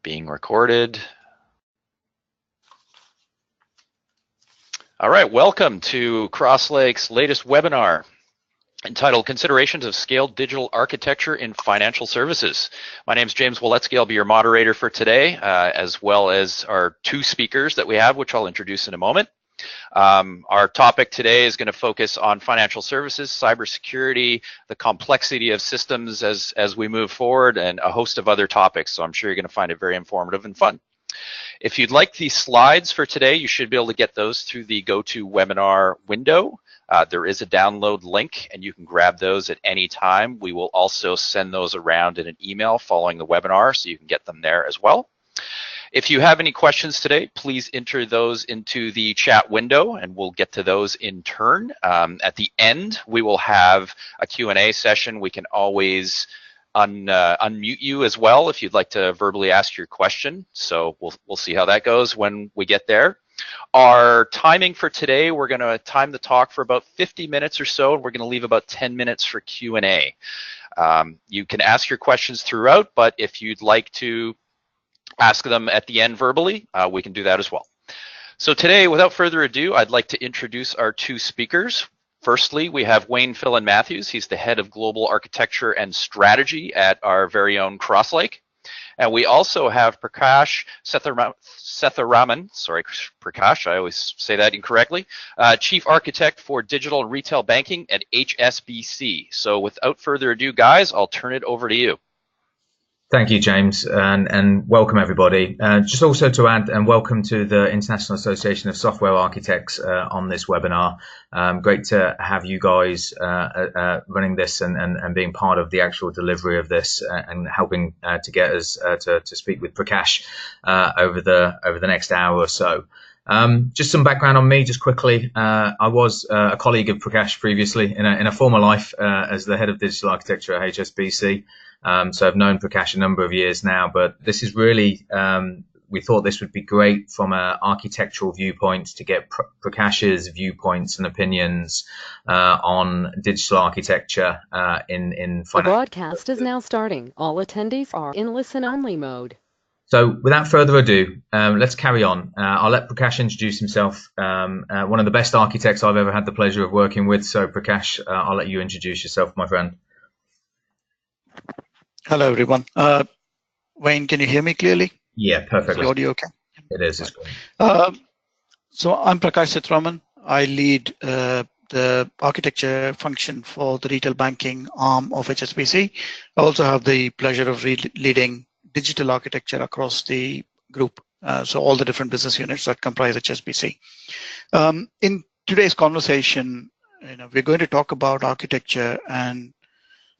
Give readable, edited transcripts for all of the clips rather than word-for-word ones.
Being recorded. All right, welcome to CrossLake's latest webinar entitled Considerations of Scaled Digital Architecture in Financial Services. My name is James Waletsky. I'll be your moderator for today, as well as our two speakers that we have, which I'll introduce in a moment. Our topic today is going to focus on financial services, cybersecurity, the complexity of systems as we move forward, and a host of other topics. So I'm sure you're going to find it very informative and fun. If you'd like the slides for today, you should be able to get those through the GoToWebinar window. There is a download link, and you can grab those at any time. We will also send those around in an email following the webinar, so you can get them there as well. If you have any questions today, please enter those into the chat window, and we'll get to those in turn. At the end, we will have a Q&A session. We can always unmute you as well if you'd like to verbally ask your question. So we'll see how that goes when we get there. Our timing for today, we're going to time the talk for about 50 minutes or so, and we're going to leave about 10 minutes for Q&A. You can ask your questions throughout, but if you'd like to ask them at the end verbally, we can do that as well. So today, without further ado, I'd like to introduce our two speakers. Firstly, we have Wayne Filin-Matthews. He's the head of global architecture and strategy at our very own CrossLake. And we also have Prakash Sethuraman, sorry, Prakash, I always say that incorrectly, Chief Architect for Digital and Retail Banking at HSBC. So without further ado, guys, I'll turn it over to you. Thank you, James, and welcome everybody. Just also to add, and welcome to the International Association of Software Architects on this webinar. Great to have you guys running this and being part of the actual delivery of this and helping to get us to speak with Prakash over the next hour or so. Just some background on me, just quickly. I was a colleague of Prakash previously in a former life as the head of digital architecture at HSBC. So I've known Prakash a number of years now, but this is really, we thought this would be great from an architectural viewpoint to get Prakash's viewpoints and opinions on digital architecture in finance. The broadcast is now starting. All attendees are in listen-only mode. So without further ado, let's carry on. I'll let Prakash introduce himself. One of the best architects I've ever had the pleasure of working with. So Prakash, I'll let you introduce yourself, my friend. Hello, everyone. Wayne, can you hear me clearly? Yeah, perfectly. Is the audio okay? It is. It's great. So I'm Prakash Sethuraman. I lead the architecture function for the retail banking arm of HSBC. I also have the pleasure of leading digital architecture across the group, so all the different business units that comprise HSBC. In today's conversation, we're going to talk about architecture and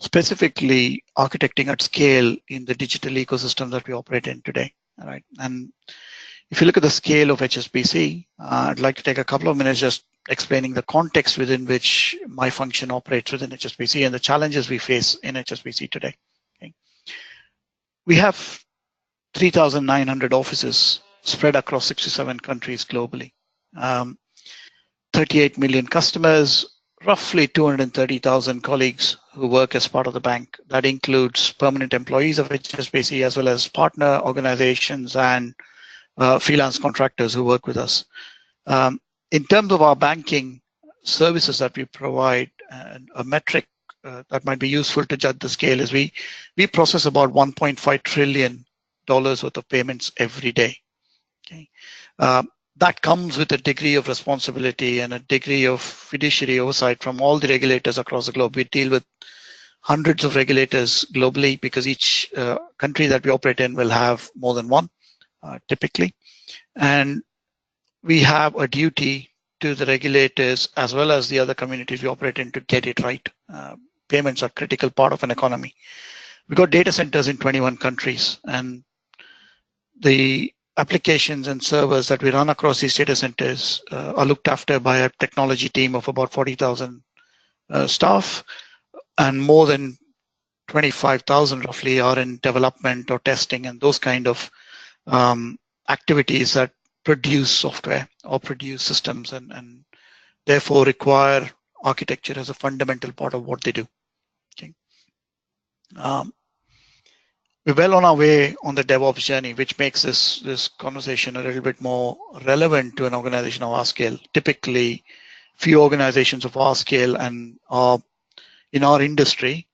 specifically architecting at scale in the digital ecosystem that we operate in today. All right. And if you look at the scale of HSBC, I'd like to take a couple of minutes just explaining the context within which my function operates within HSBC and the challenges we face in HSBC today. Okay. We have 3,900 offices spread across 67 countries globally, 38 million customers, roughly 230,000 colleagues who work as part of the bank. That includes permanent employees of HSBC as well as partner organizations and freelance contractors who work with us. In terms of our banking services that we provide, a metric that might be useful to judge the scale is we process about $1.5 trillion worth of payments every day. Okay. That comes with a degree of responsibility and a degree of fiduciary oversight from all the regulators across the globe. We deal with hundreds of regulators globally because each country that we operate in will have more than one, typically. And we have a duty to the regulators as well as the other communities we operate in to get it right. Payments are a critical part of an economy. We've got data centers in 21 countries, and the applications and servers that we run across these data centers are looked after by a technology team of about 40,000 staff, and more than 25,000 roughly are in development or testing and those kind of activities that produce software or produce systems and therefore require architecture as a fundamental part of what they do. Okay. We're well on our way on the DevOps journey, which makes this conversation a little bit more relevant to an organization of our scale. Typically, few organizations of our scale and in our industry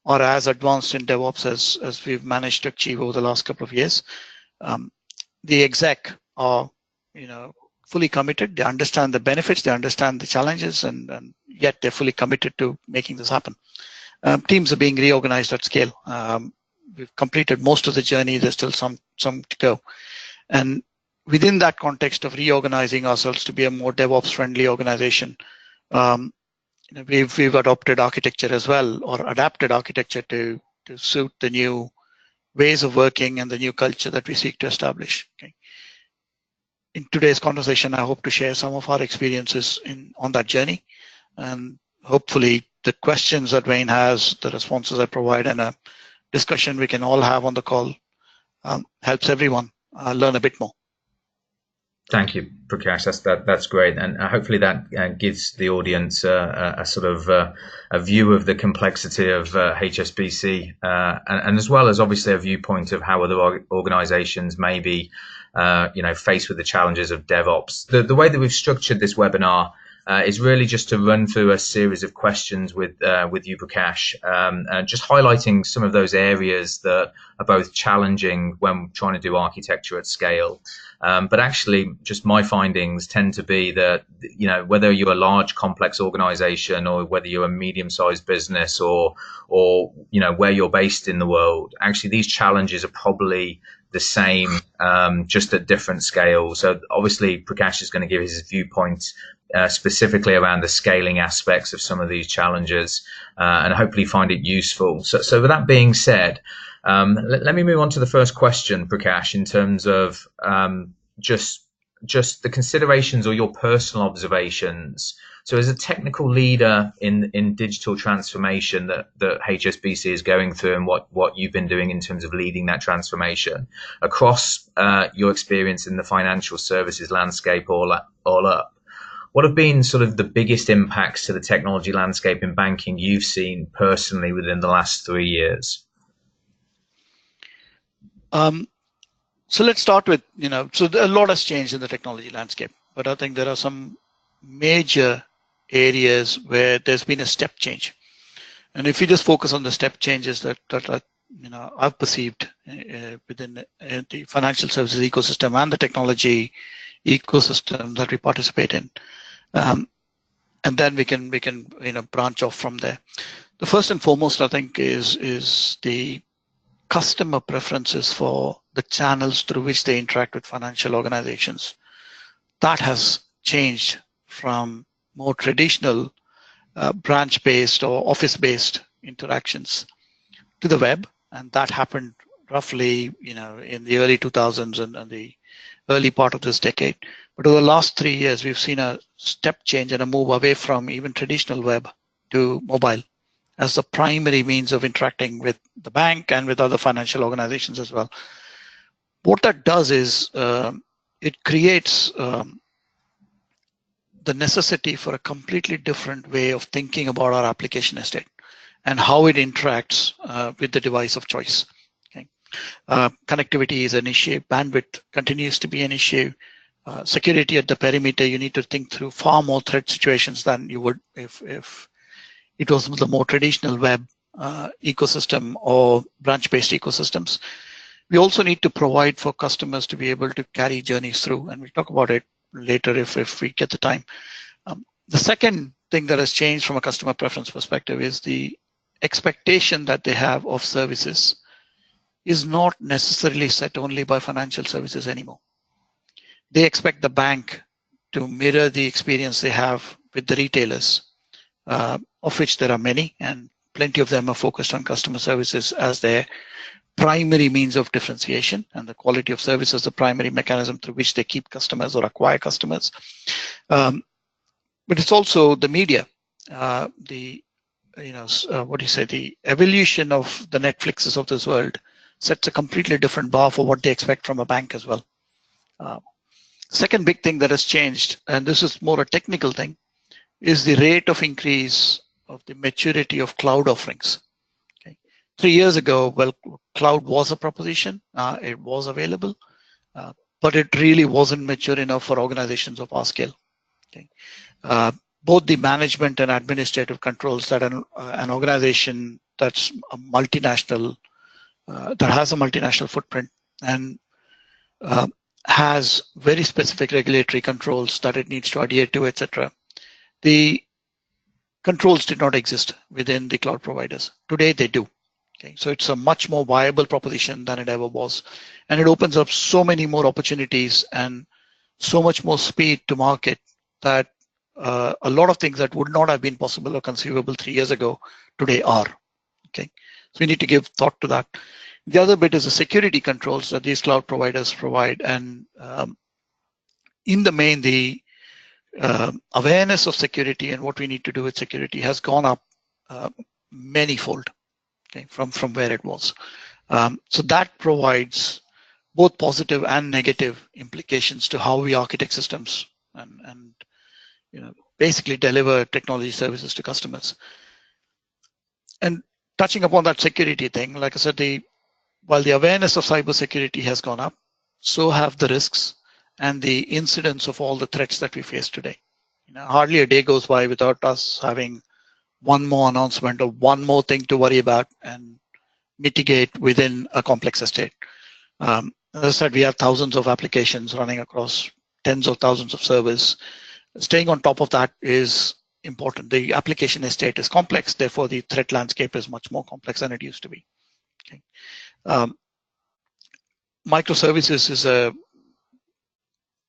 are as advanced in DevOps as we've managed to achieve over the last couple of years. The exec are, fully committed. They understand the benefits, they understand the challenges, and yet they're fully committed to making this happen. Teams are being reorganized at scale. We've completed most of the journey. There's still some to go. And within that context of reorganizing ourselves to be a more DevOps-friendly organization, we've adopted architecture as well, or adapted architecture to suit the new ways of working and the new culture that we seek to establish. Okay. In today's conversation, I hope to share some of our experiences on that journey, and hopefully the questions that Wayne has, the responses I provide, and a discussion we can all have on the call helps everyone learn a bit more. Thank you, Prakash. That's great, and hopefully that gives the audience a sort of a view of the complexity of HSBC, and as well as obviously a viewpoint of how other organisations may be, faced with the challenges of DevOps. The way that we've structured this webinar is really just to run through a series of questions with you, Prakash, just highlighting some of those areas that are both challenging when trying to do architecture at scale. But actually, just my findings tend to be that, whether you're a large, complex organization or whether you're a medium-sized business or where you're based in the world, actually, these challenges are probably the same, just at different scales. So obviously, Prakash is going to give his viewpoints specifically around the scaling aspects of some of these challenges, and hopefully find it useful. So with that being said, let me move on to the first question, Prakash, in terms of just the considerations or your personal observations. So as a technical leader in digital transformation that HSBC is going through, and what you've been doing in terms of leading that transformation across your experience in the financial services landscape all up, what have been sort of the biggest impacts to the technology landscape in banking you've seen personally within the last 3 years? So let's start with, so a lot has changed in the technology landscape, but I think there are some major areas where there's been a step change. And if you just focus on the step changes that I've perceived within the financial services ecosystem and the technology ecosystem that we participate in, and then we can branch off from there. The first and foremost, I think, is the customer preferences for the channels through which they interact with financial organizations. That has changed from more traditional branch-based or office-based interactions to the web, and that happened roughly in the early 2000s and the early part of this decade. But over the last 3 years, we've seen a step change and a move away from even traditional web to mobile as the primary means of interacting with the bank and with other financial organizations as well. What that does is it creates the necessity for a completely different way of thinking about our application estate and how it interacts with the device of choice. Okay. Connectivity is an issue. Bandwidth continues to be an issue. Security at the perimeter, you need to think through far more threat situations than you would if it was the more traditional web ecosystem or branch-based ecosystems. We also need to provide for customers to be able to carry journeys through, and we'll talk about it later if we get the time. The second thing that has changed from a customer preference perspective is the expectation that they have of services is not necessarily set only by financial services anymore. They expect the bank to mirror the experience they have with the retailers, of which there are many, and plenty of them are focused on customer services as their primary means of differentiation, and the quality of service is the primary mechanism through which they keep customers or acquire customers. But it's also the media, the evolution of the Netflixes of this world sets a completely different bar for what they expect from a bank as well. Second big thing that has changed, and this is more a technical thing, is the rate of increase of the maturity of cloud offerings. Okay. 3 years ago, well, cloud was a proposition. It was available, but it really wasn't mature enough for organizations of our scale. Okay. Both the management and administrative controls that an organization that's a multinational, that has a multinational footprint and has very specific regulatory controls that it needs to adhere to, etc. The controls did not exist within the cloud providers. Today they do. Okay, so it's a much more viable proposition than it ever was. And it opens up so many more opportunities and so much more speed to market that a lot of things that would not have been possible or conceivable 3 years ago today are. Okay, so we need to give thought to that. The other bit is the security controls that these cloud providers provide. And in the main, the awareness of security and what we need to do with security has gone up manyfold, okay, from where it was. So that provides both positive and negative implications to how we architect systems and basically deliver technology services to customers. And touching upon that security thing, like I said, while the awareness of cybersecurity has gone up, so have the risks and the incidence of all the threats that we face today. Hardly a day goes by without us having one more announcement or one more thing to worry about and mitigate within a complex estate. As I said, we have thousands of applications running across tens of thousands of servers. Staying on top of that is important. The application estate is complex, therefore the threat landscape is much more complex than it used to be. Okay. Microservices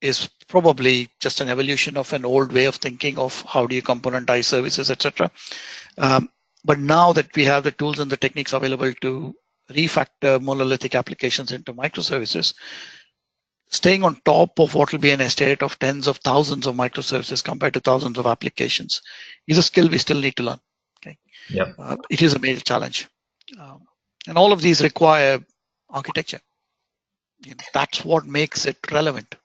is probably just an evolution of an old way of thinking of how do you componentize services, etc. But now that we have the tools and the techniques available to refactor monolithic applications into microservices, staying on top of what will be an estate of tens of thousands of microservices compared to thousands of applications is a skill we still need to learn. Okay. Yep. It is a major challenge. And all of these require architecture. That's what makes it relevant.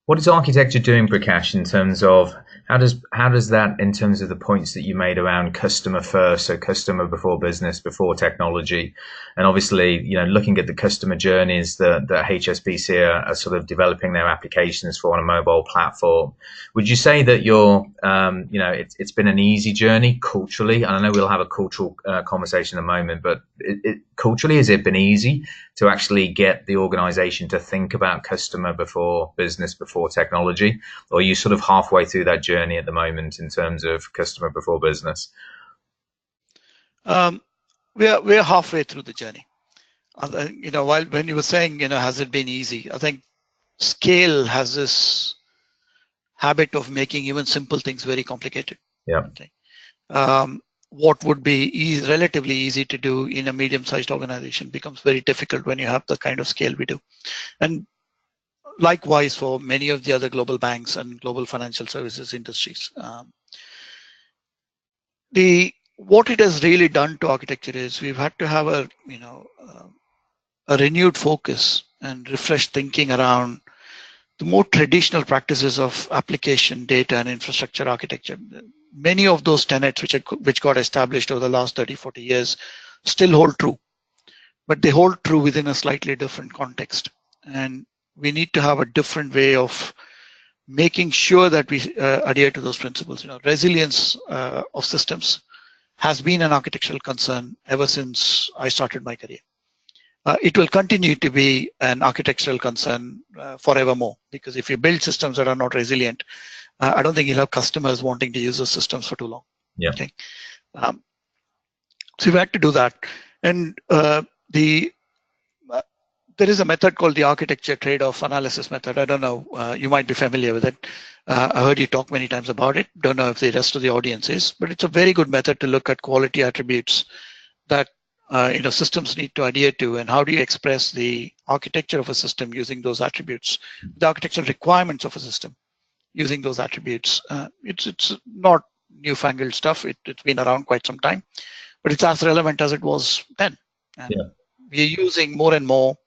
What is architecture doing, Prakash, in terms of how does that, in terms of the points that you made around customer first, so customer before business, before technology, and obviously, looking at the customer journeys that HSBC are sort of developing their applications for on a mobile platform. Would you say that it's been an easy journey culturally? And I know we'll have a cultural conversation in a moment, but culturally, has it been easy to actually get the organization to think about customer before business, before technology? Or are you sort of halfway through that journey at the moment in terms of customer before business? We're halfway through the journey. When you were saying, has it been easy? I think scale has this habit of making even simple things very complicated. Yeah. Okay. What would be relatively easy to do in a medium-sized organization becomes very difficult when you have the kind of scale we do. And likewise for many of the other global banks and global financial services industries. What it has really done to architecture is we've had to have a renewed focus and refreshed thinking around the more traditional practices of application, data, and infrastructure architecture. Many of those tenets which got established over the last 30, 40 years still hold true, but they hold true within a slightly different context. And we need to have a different way of making sure that we adhere to those principles. Resilience of systems has been an architectural concern ever since I started my career. It will continue to be an architectural concern forevermore, because if you build systems that are not resilient, I don't think you'll have customers wanting to use those systems for too long. Yeah. Okay. So we've had to do that. And there is a method called the architecture trade-off analysis method. I don't know, you might be familiar with it. I heard you talk many times about it. Don't know if the rest of the audience is, but it's a very good method to look at quality attributes that systems need to adhere to, and how do you express the architecture of a system using those attributes, the architectural requirements of a system using those attributes. It's not newfangled stuff. It's been around quite some time, but it's as relevant as it was then. And we're using more and more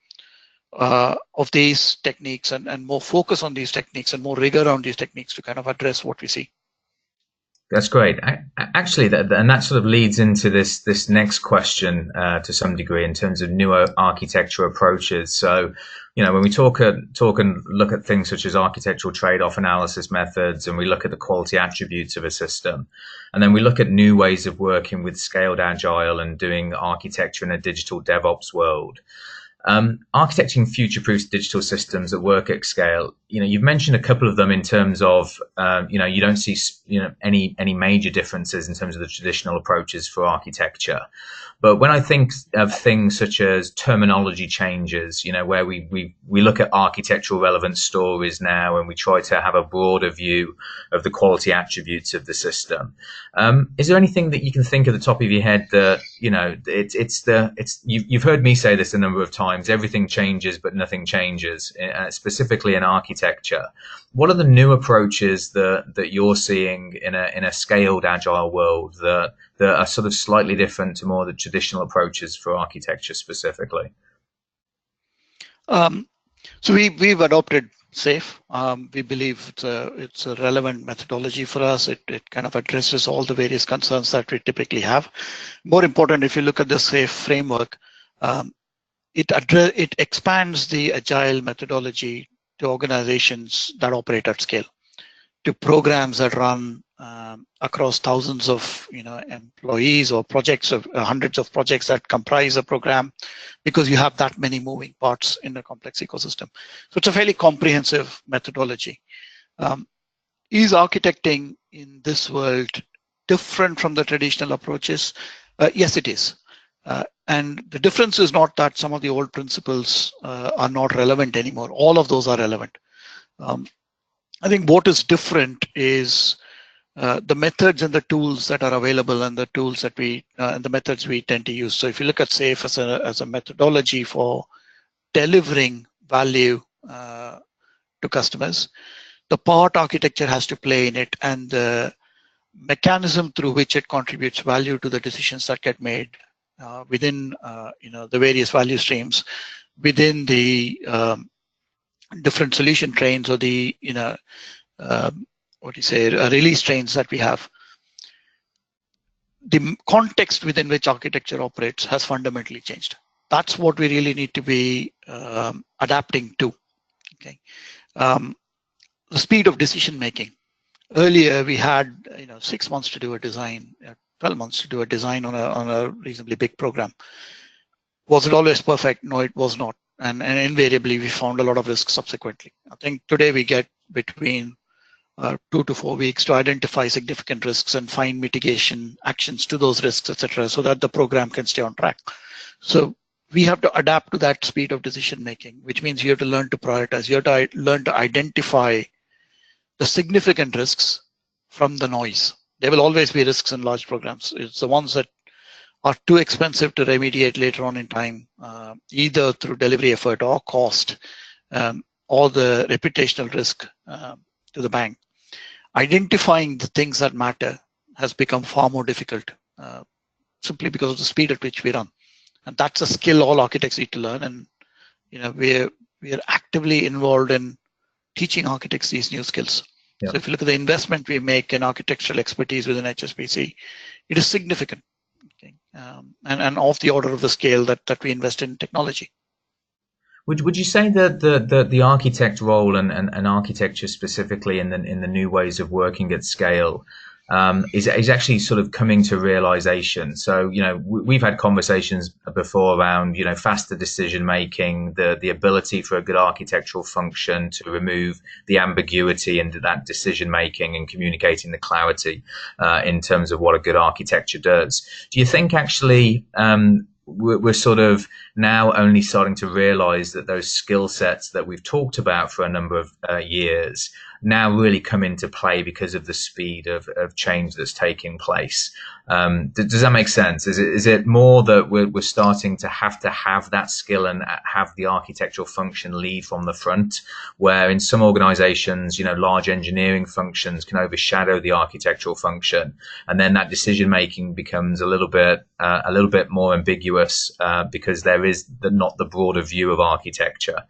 of these techniques and more focus on these techniques and more rigor on these techniques to kind of address what we see. That's great. Actually, and that sort of leads into this next question to some degree in terms of newer architecture approaches. So, when we talk and look at things such as architectural trade-off analysis methods, and we look at the quality attributes of a system, and then we look at new ways of working with scaled agile and doing architecture in a digital DevOps world. Architecting future-proof digital systems that work at scale. You've mentioned a couple of them in terms of, you don't see, any major differences in terms of the traditional approaches for architecture. But when I think of things such as terminology changes, where we look at architectural relevant stories now, and we try to have a broader view of the quality attributes of the system. Is there anything that you can think at the top of your head that, you've heard me say this a number of times, everything changes, but nothing changes, specifically in architecture. What are the new approaches that you're seeing in a scaled agile world that are sort of slightly different to more the traditional approaches for architecture specifically? So we've adopted SAFe. We believe it's a relevant methodology for us. It kind of addresses all the various concerns that we typically have. More important, if you look at the SAFe framework, it expands the agile methodology to organizations that operate at scale, to programs that run across thousands of employees, or projects of hundreds of projects that comprise a program, because you have that many moving parts in a complex ecosystem. So it's a fairly comprehensive methodology. Is architecting in this world different from the traditional approaches? Yes, it is. And the difference is not that some of the old principles are not relevant anymore. All of those are relevant. I think what is different is the methods and the tools that are available, and the tools that and the methods we tend to use. So if you look at SAFe as a methodology for delivering value to customers, the part architecture has to play in it, and the mechanism through which it contributes value to the decisions that get made within the various value streams within the different solution trains, or the release trains that we have. The context within which architecture operates has fundamentally changed. That's what we really need to be adapting to. Okay, the speed of decision making. Earlier we had 6 months to do a design, 12 months to do a design on a reasonably big program. Was it always perfect? No, it was not. And invariably we found a lot of risks subsequently. I think today we get between 2 to 4 weeks to identify significant risks and find mitigation actions to those risks, etc., so that the program can stay on track. So we have to adapt to that speed of decision making, which means you have to learn to prioritize. You have to learn to identify the significant risks from the noise. There will always be risks in large programs. It's the ones that are too expensive to remediate later on in time, either through delivery effort or cost, or the reputational risk to the bank. Identifying the things that matter has become far more difficult, simply because of the speed at which we run. And that's a skill all architects need to learn. And we are actively involved in teaching architects these new skills. Yeah. So if you look at the investment we make in architectural expertise within HSBC, it is significant, okay? And of the order of the scale that we invest in technology. Would you say that the architect role and architecture specifically in the new ways of working at scale is actually sort of coming to realization? So we've had conversations before around faster decision making, the ability for a good architectural function to remove the ambiguity into that decision making and communicating the clarity in terms of what a good architecture does. Do you think actually we're sort of now only starting to realize that those skill sets that we've talked about for a number of years now really come into play because of the speed of change that's taking place? Does that make sense? Is it more that we're starting to have that skill and have the architectural function lead from the front, where in some organizations, large engineering functions can overshadow the architectural function, and then that decision making becomes a little bit more ambiguous because there is not the broader view of architecture?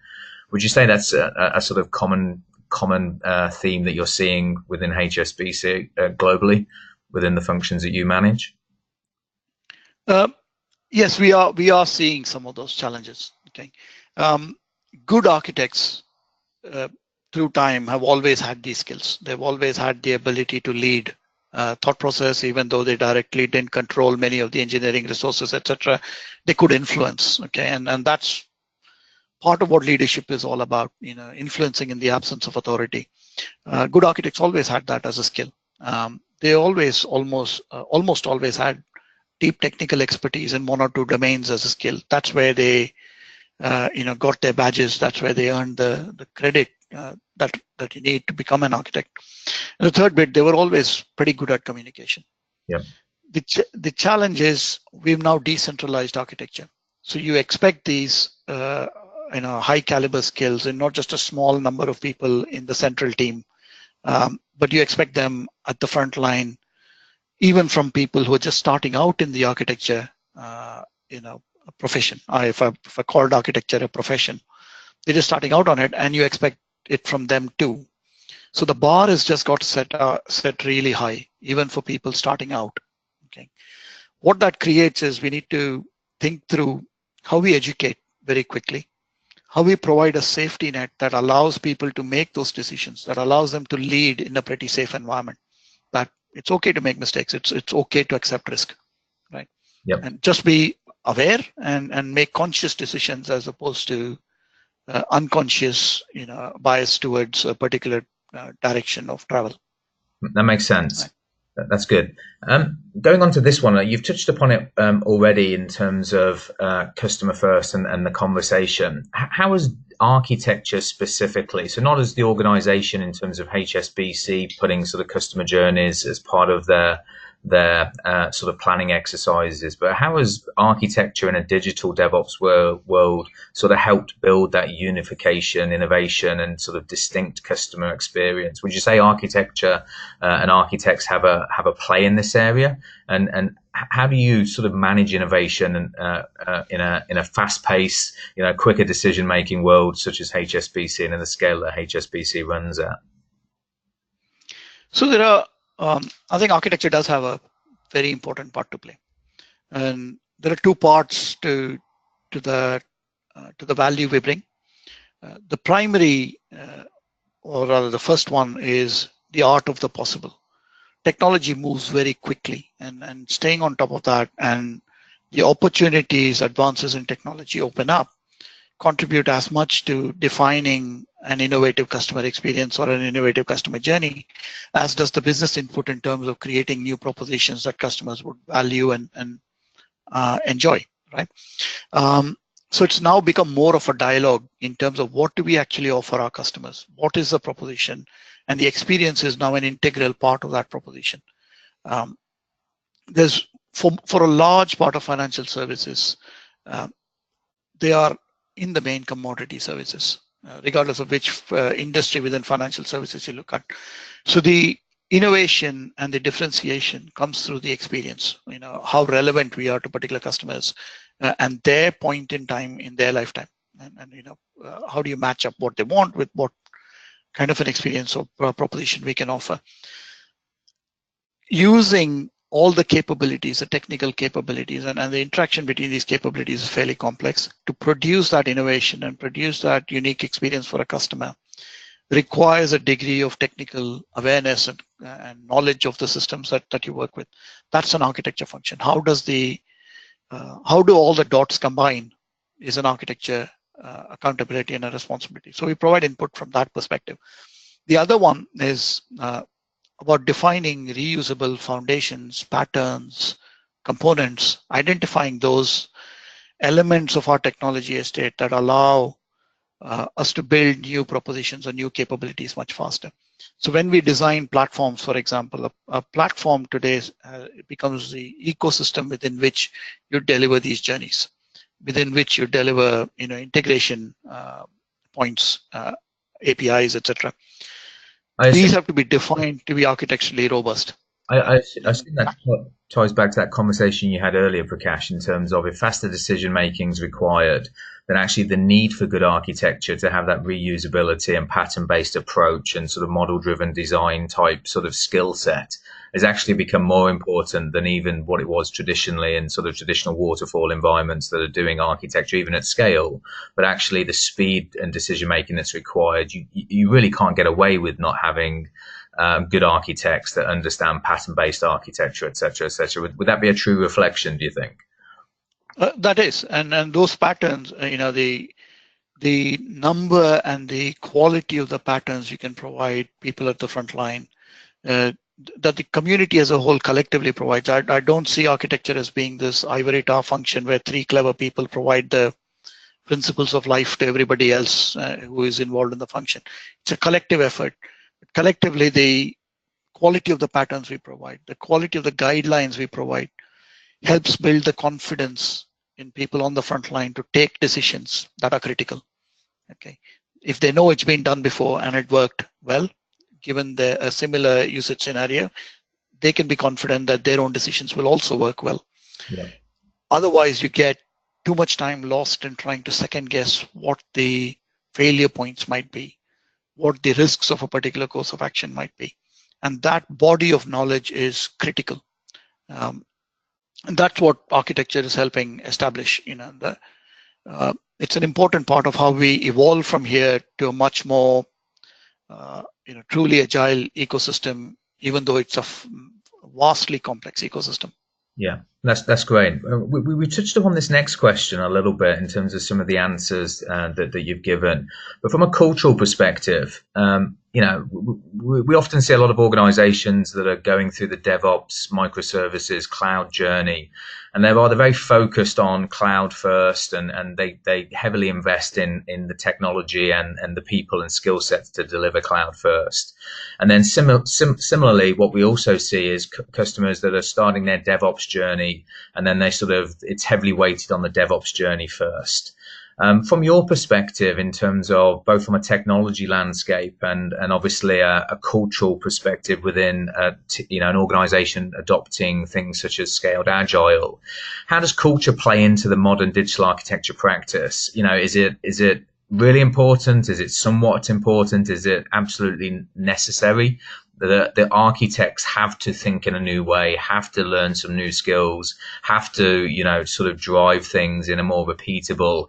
Would you say that's a sort of common theme that you're seeing within HSBC globally? within the functions that you manage? Yes, we are seeing some of those challenges. Okay, good architects through time have always had these skills. They've always had the ability to lead thought process, even though they directly didn't control many of the engineering resources, etc. They could influence. Okay, and that's part of what leadership is all about. Influencing in the absence of authority. Good architects always had that as a skill. They always almost always had deep technical expertise in one or two domains as a skill. That's where they got their badges. That's where they earned the credit that you need to become an architect. And the third bit, they were always pretty good at communication. Yeah. The challenge is we've now decentralized architecture. So you expect these high caliber skills in not just a small number of people in the central team, but you expect them at the front line, even from people who are just starting out in the architecture profession. If I called architecture a profession, they're just starting out on it, and you expect it from them too. So the bar has just got set really high, even for people starting out. Okay, what that creates is we need to think through how we educate very quickly, how we provide a safety net that allows people to make those decisions, that allows them to lead in a pretty safe environment. That it's okay to make mistakes. It's okay to accept risk, right? Yep. And just be aware and make conscious decisions as opposed to unconscious, bias towards a particular direction of travel. That makes sense. Right. That's good. Going on to this one, you've touched upon it already in terms of customer first and the conversation. How is architecture specifically, so not as the organization in terms of HSBC putting sort of customer journeys as part of their sort of planning exercises, but how has architecture in a digital DevOps world sort of helped build that unification, innovation, and sort of distinct customer experience? Would you say architecture and architects have a play in this area? And how do you sort of manage innovation in a fast-paced, quicker decision-making world such as HSBC and in the scale that HSBC runs at? So there are. I think architecture does have a very important part to play, and there are two parts to the value we bring. The primary, or rather the first one, is the art of the possible. Technology moves very quickly, and staying on top of that and the opportunities advances in technology open up contribute as much to defining an innovative customer experience or an innovative customer journey as does the business input in terms of creating new propositions that customers would value and enjoy, right? So it's now become more of a dialogue in terms of what do we actually offer our customers, what is the proposition, and the experience is now an integral part of that proposition. There's for a large part of financial services, they are in the main commodity services, regardless of which industry within financial services you look at. So the innovation and the differentiation comes through the experience, how relevant we are to particular customers and their point in time in their lifetime. And how do you match up what they want with what kind of an experience or proposition we can offer. Using all the capabilities, the technical capabilities, and the interaction between these capabilities is fairly complex. To produce that innovation and produce that unique experience for a customer requires a degree of technical awareness and knowledge of the systems that you work with. That's an architecture function. How do all the dots combine is an architecture accountability and a responsibility. So we provide input from that perspective. The other one is about defining reusable foundations, patterns, components, identifying those elements of our technology estate that allow us to build new propositions or new capabilities much faster. So when we design platforms, for example, a platform today becomes the ecosystem within which you deliver these journeys, within which you deliver integration points, APIs, etc. These have to be defined to be architecturally robust. I see that ties back to that conversation you had earlier, Prakash, in terms of if faster decision making is required, then actually the need for good architecture to have that reusability and pattern-based approach and sort of model-driven design type sort of skill set has actually become more important than even what it was traditionally in sort of traditional waterfall environments that are doing architecture, even at scale. But actually the speed and decision making that's required, you really can't get away with not having good architects that understand pattern-based architecture, et cetera, et cetera. Would that be a true reflection, do you think? That is, and those patterns, the number and the quality of the patterns you can provide people at the front line, that the community as a whole collectively provides. I don't see architecture as being this ivory tower function where three clever people provide the principles of life to everybody else who is involved in the function. It's a collective effort. Collectively, the quality of the patterns we provide, the quality of the guidelines we provide, helps build the confidence in people on the front line to take decisions that are critical. Okay, if they know it's been done before and it worked well, given a similar usage scenario, they can be confident that their own decisions will also work well. Yeah. Otherwise, you get too much time lost in trying to second guess what the failure points might be, what the risks of a particular course of action might be. And that body of knowledge is critical. And that's what architecture is helping establish. It's an important part of how we evolve from here to a much more truly agile ecosystem, even though it's a vastly complex ecosystem. Yeah, that's great. We touched upon this next question a little bit in terms of some of the answers that you've given, but from a cultural perspective, we often see a lot of organizations that are going through the DevOps, microservices, cloud journey, and they're either very focused on cloud first and they heavily invest in the technology and the people and skill sets to deliver cloud first. And then similarly, what we also see is customers that are starting their DevOps journey, and then it's heavily weighted on the DevOps journey first. From your perspective, in terms of both from a technology landscape and obviously a cultural perspective within an organization adopting things such as Scaled Agile, how does culture play into the modern digital architecture practice? Is it really important? Is it somewhat important? Is it absolutely necessary? The architects have to think in a new way, have to learn some new skills, have to, sort of drive things in a more repeatable,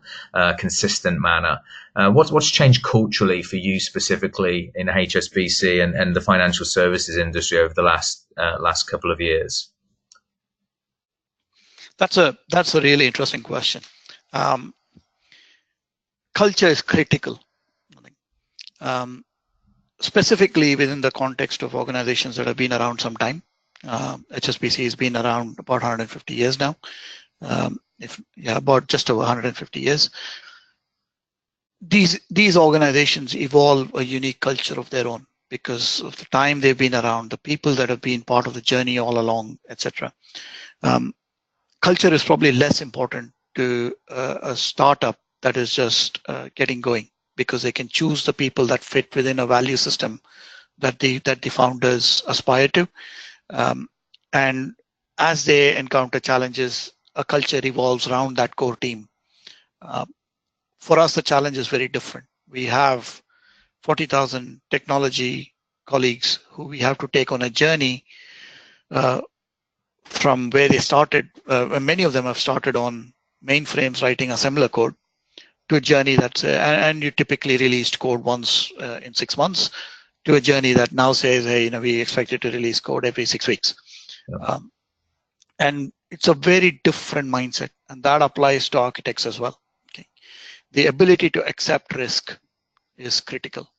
consistent manner. What's changed culturally for you specifically in HSBC and the financial services industry over the last couple of years? That's a really interesting question. Culture is critical. Specifically within the context of organizations that have been around some time. HSBC has been around about 150 years now, about just over 150 years. These organizations evolve a unique culture of their own because of the time they've been around, the people that have been part of the journey all along, etc. Culture is probably less important to a startup that is just getting going, because they can choose the people that fit within a value system that the founders aspire to. And as they encounter challenges, a culture evolves around that core team. For us, the challenge is very different. We have 40,000 technology colleagues who we have to take on a journey from where they started. Many of them have started on mainframes writing assembler code, to a journey that's, and you typically released code once in 6 months, to a journey that now says, hey, we expect you to release code every 6 weeks. Yeah. And it's a very different mindset, and that applies to architects as well. Okay. The ability to accept risk is critical.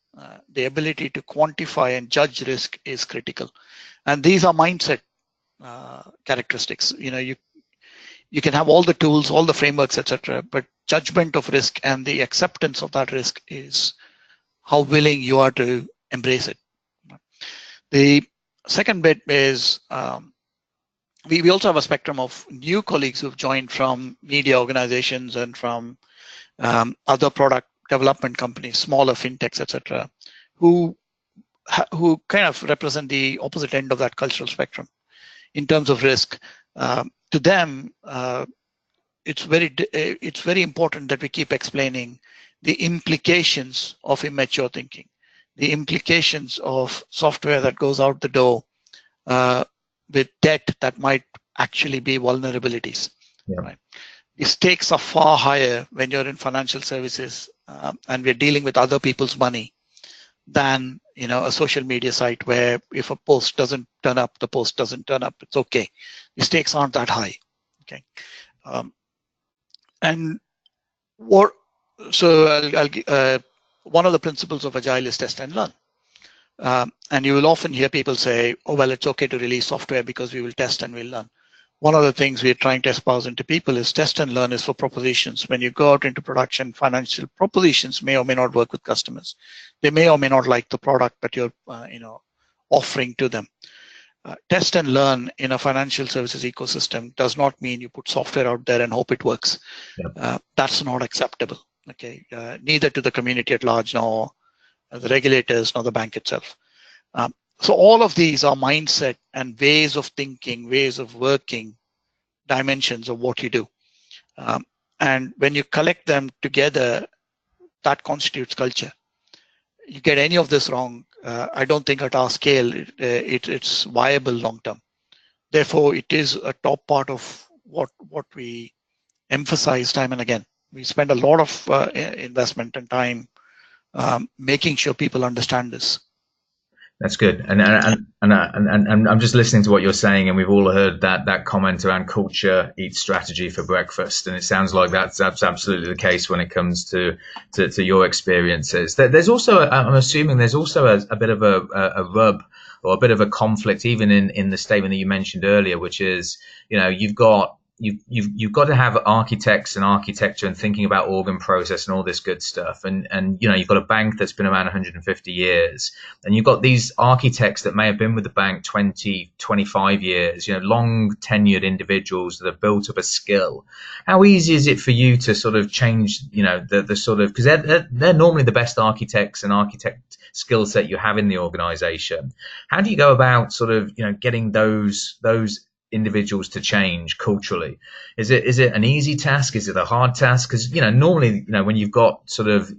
The ability to quantify and judge risk is critical. And these are mindset characteristics. You can have all the tools, all the frameworks, etc., but judgment of risk and the acceptance of that risk is how willing you are to embrace it. The second bit is we also have a spectrum of new colleagues who've joined from media organizations and from other product development companies, smaller fintechs, etc., who kind of represent the opposite end of that cultural spectrum. in terms of risk. To them, it's very important that we keep explaining the implications of immature thinking, the implications of software that goes out the door with debt that might actually be vulnerabilities. Yeah. Right? The stakes are far higher when you're in financial services and we're dealing with other people's money than a social media site where if a post doesn't turn up, the post doesn't turn up. It's okay. The stakes aren't that high. Okay. And what? So one of the principles of Agile is test and learn. And you will often hear people say, "Oh well, it's okay to release software because we will test and we'll learn." One of the things we're trying to espouse into people is test and learn is for propositions. When you go out into production, financial propositions may or may not work with customers. They may or may not like the product that you're offering to them. Test and learn in a financial services ecosystem does not mean you put software out there and hope it works. Yep. That's not acceptable. Okay, neither to the community at large, nor the regulators, nor the bank itself. So all of these are mindset and ways of thinking, ways of working, dimensions of what you do. And when you collect them together, that constitutes culture. You get any of this wrong, I don't think at our scale it's viable long term. Therefore, it is a top part of what we emphasize time and again. We spend a lot of investment and time making sure people understand this. That's good, and I'm just listening to what you're saying, and we've all heard that comment around culture eats strategy for breakfast, and it sounds like that's absolutely the case when it comes to your experiences. There's also, I'm assuming, there's also a bit of a rub or a bit of a conflict, even in the statement that you mentioned earlier, which is, you've got to have architects and architecture and thinking about organ process and all this good stuff. And you've got a bank that's been around 150 years, and you've got these architects that may have been with the bank 20, 25 years, long tenured individuals that have built up a skill. How easy is it for you to sort of change, the sort of, because they're normally the best architects and architect skill set you have in the organization. How do you go about sort of, getting those individuals to change culturally? Is it an easy task? Is it a hard task? Because normally when you've got sort of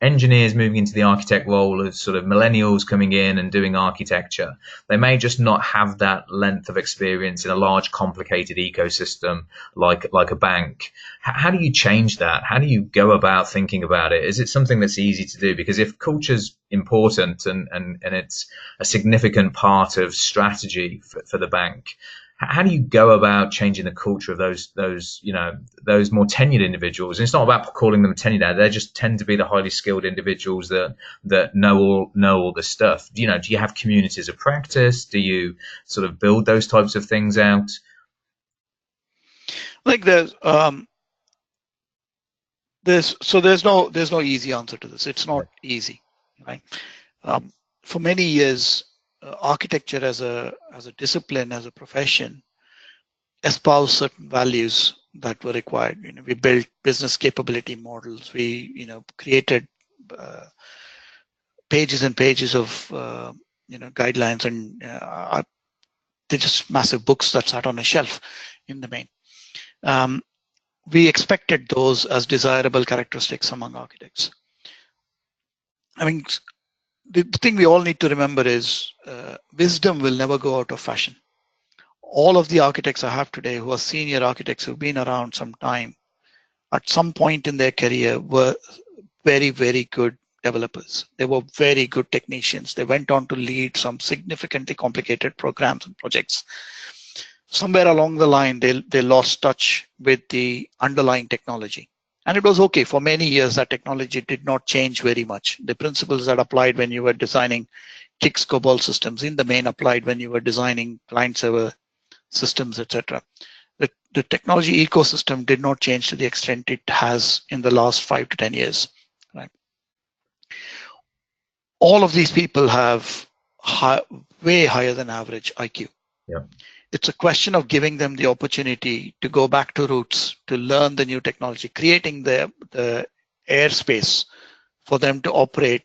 engineers moving into the architect role as sort of millennials coming in and doing architecture, they may just not have that length of experience in a large complicated ecosystem like a bank. How do you change that? How do you go about thinking about it? Is it something that's easy to do? Because if culture's important and it's a significant part of strategy for the bank, how do you go about changing the culture of those more tenured individuals? And it's not about calling them tenured; they just tend to be the highly skilled individuals that know all the stuff. Do you have communities of practice? Do you sort of build those types of things out? Like there's no easy answer to this. It's not easy, right? For many years, architecture as a discipline, as a profession, espoused certain values that were required. We built business capability models. We created pages and pages of guidelines, and they're just massive books that sat on a shelf in the main. We expected those as desirable characteristics among architects. I mean, the thing we all need to remember is wisdom will never go out of fashion. All of the architects I have today who are senior architects who've been around some time, at some point in their career were very, very good developers. They were very good technicians. They went on to lead some significantly complicated programs and projects. Somewhere along the line, they lost touch with the underlying technology. And it was okay. For many years, that technology did not change very much. The principles that applied when you were designing Kix COBOL systems in the main applied when you were designing client-server systems, etc. The technology ecosystem did not change to the extent it has in the last 5 to 10 years. Right? All of these people have way higher than average IQ. Yeah. It's a question of giving them the opportunity to go back to roots, to learn the new technology, creating the airspace for them to operate.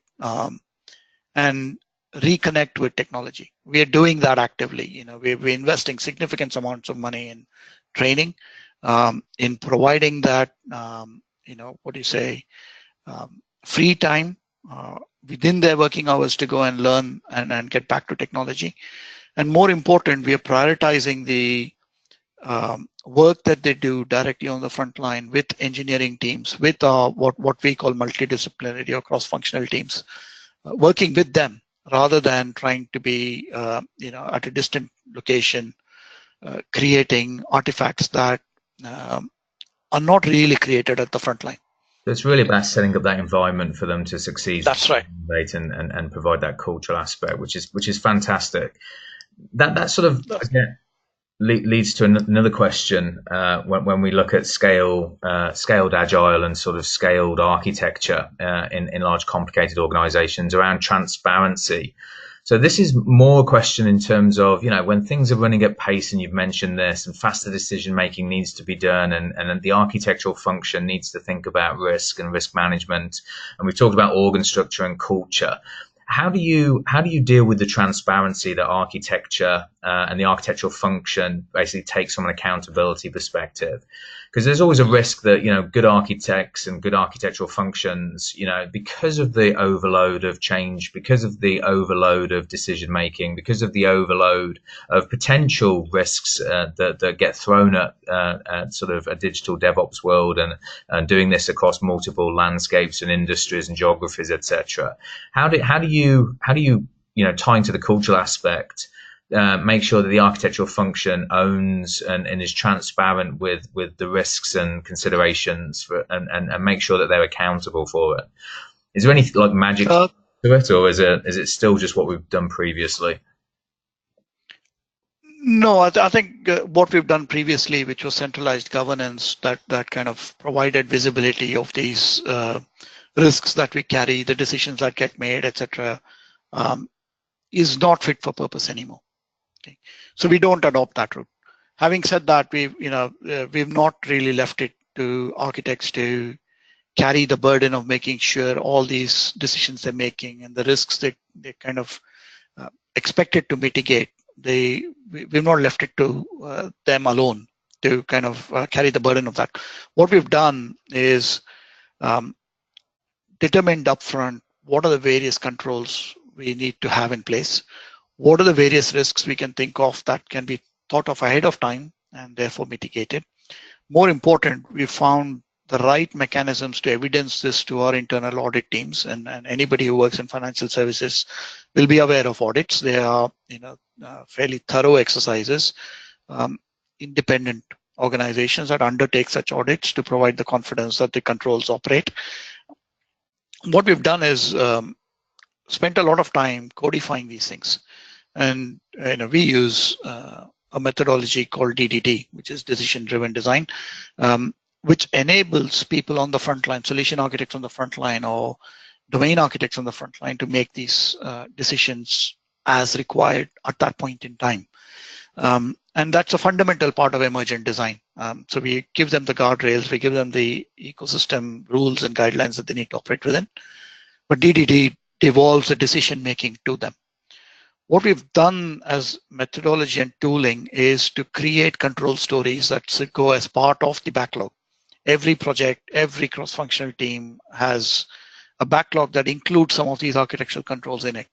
And reconnect with technology. We are doing that actively. We're investing significant amounts of money in training, in providing that, free time within their working hours to go and learn and get back to technology. And more important, we are prioritizing the work that they do directly on the front line with engineering teams, with what we call multidisciplinary or cross-functional teams, working with them rather than trying to be at a distant location, creating artifacts that are not really created at the front line. So it's really about setting up that environment for them to succeed. That's right. And provide that cultural aspect, which is fantastic. That sort of leads to another question when we look at scaled agile and sort of scaled architecture in large complicated organizations around transparency. So this is more a question in terms of, when things are running at pace, and you've mentioned this, and faster decision making needs to be done, and the architectural function needs to think about risk and risk management, and we've talked about org structure and culture. How do you deal with the transparency that architecture and the architectural function basically takes from an accountability perspective? Because there's always a risk that good architects and good architectural functions, because of the overload of change, because of the overload of decision making, because of the overload of potential risks that get thrown at sort of a digital DevOps world, and doing this across multiple landscapes and industries and geographies, etc. How do you tie into the cultural aspect, make sure that the architectural function owns and is transparent with the risks and considerations and make sure that they're accountable for it? Is there any like magic to it, or is it still just what we've done previously? No, I think what we've done previously, which was centralized governance, that kind of provided visibility of these risks that we carry, the decisions that get made, etc., is not fit for purpose anymore. Okay, so we don't adopt that route. Having said that, we've not really left it to architects to carry the burden of making sure all these decisions they're making and the risks they kind of expected to mitigate, we've not left it to them alone to kind of carry the burden of that. What we've done is determined upfront what are the various controls we need to have in place, what are the various risks we can think of that can be thought of ahead of time and therefore mitigated. More important, we found the right mechanisms to evidence this to our internal audit teams, and anybody who works in financial services will be aware of audits. They are fairly thorough exercises, independent organizations that undertake such audits to provide the confidence that the controls operate. What we've done is spent a lot of time codifying these things, and we use a methodology called DDD, which is decision-driven design, which enables people on the front line, solution architects on the front line or domain architects on the front line, to make these decisions as required at that point in time. And that's a fundamental part of emergent design. So we give them the guardrails, we give them the ecosystem rules and guidelines that they need to operate within, but DDD devolves the decision making to them. What we've done as methodology and tooling is to create control stories that should go as part of the backlog. Every project, every cross-functional team has a backlog that includes some of these architectural controls in it.